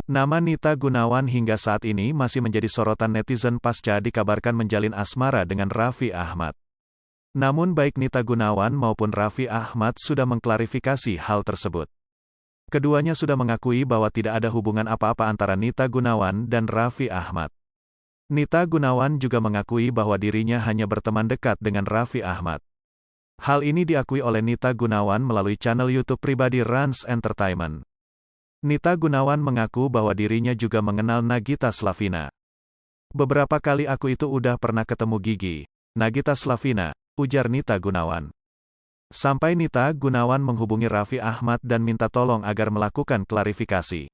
Nama Nita Gunawan hingga saat ini masih menjadi sorotan netizen pasca dikabarkan menjalin asmara dengan Raffi Ahmad. Namun baik Nita Gunawan maupun Raffi Ahmad sudah mengklarifikasi hal tersebut. Keduanya sudah mengakui bahwa tidak ada hubungan apa-apa antara Nita Gunawan dan Raffi Ahmad. Nita Gunawan juga mengakui bahwa dirinya hanya berteman dekat dengan Raffi Ahmad. Hal ini diakui oleh Nita Gunawan melalui channel YouTube pribadi Rans Entertainment. Nita Gunawan mengaku bahwa dirinya juga mengenal Nagita Slavina. "Beberapa kali aku itu udah pernah ketemu Gigi, Nagita Slavina," ujar Nita Gunawan. Sampai Nita Gunawan menghubungi Raffi Ahmad dan minta tolong agar melakukan klarifikasi.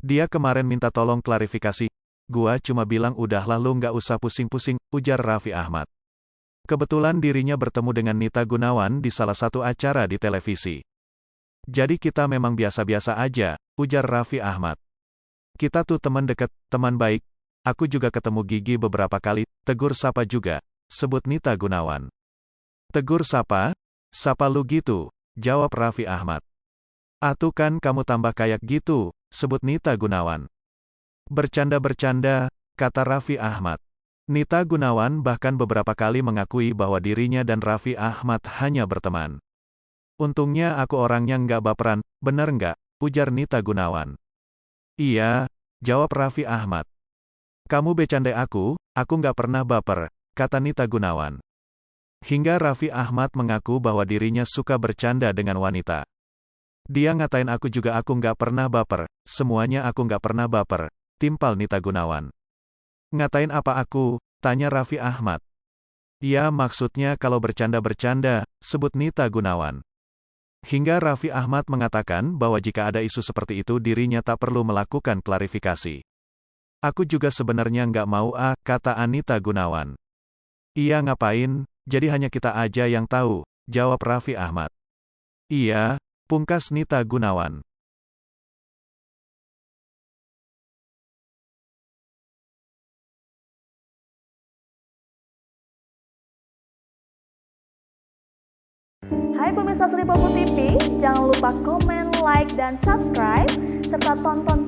"Dia kemarin minta tolong klarifikasi, gua cuma bilang udah lalu nggak usah pusing-pusing," ujar Raffi Ahmad. Kebetulan dirinya bertemu dengan Nita Gunawan di salah satu acara di televisi. "Jadi kita memang biasa-biasa aja," ujar Raffi Ahmad. "Kita tuh teman dekat, teman baik. Aku juga ketemu Gigi beberapa kali, tegur sapa juga," sebut Nita Gunawan. "Tegur sapa? Sapa lu gitu?" jawab Raffi Ahmad. "Ah tuh kan kamu tambah kayak gitu," sebut Nita Gunawan. "Bercanda-bercanda," kata Raffi Ahmad. Nita Gunawan bahkan beberapa kali mengakui bahwa dirinya dan Raffi Ahmad hanya berteman. "Untungnya aku orangnya nggak baperan, bener nggak?" ujar Nita Gunawan. "Iya," jawab Raffi Ahmad. "Kamu bercanda aku nggak pernah baper," kata Nita Gunawan. Hingga Raffi Ahmad mengaku bahwa dirinya suka bercanda dengan wanita. "Dia ngatain aku juga aku nggak pernah baper, semuanya aku nggak pernah baper," timpal Nita Gunawan. "Ngatain apa aku?" tanya Raffi Ahmad. "Ya maksudnya kalau bercanda-bercanda," sebut Nita Gunawan. Hingga Raffi Ahmad mengatakan bahwa jika ada isu seperti itu dirinya tak perlu melakukan klarifikasi. "Aku juga sebenarnya nggak mau kata Nita Gunawan. "Iya ngapain, jadi hanya kita aja yang tahu," jawab Raffi Ahmad. "Iya," pungkas Nita Gunawan. Hai pemirsa Sri Popo TV, jangan lupa komen, like, dan subscribe, serta tonton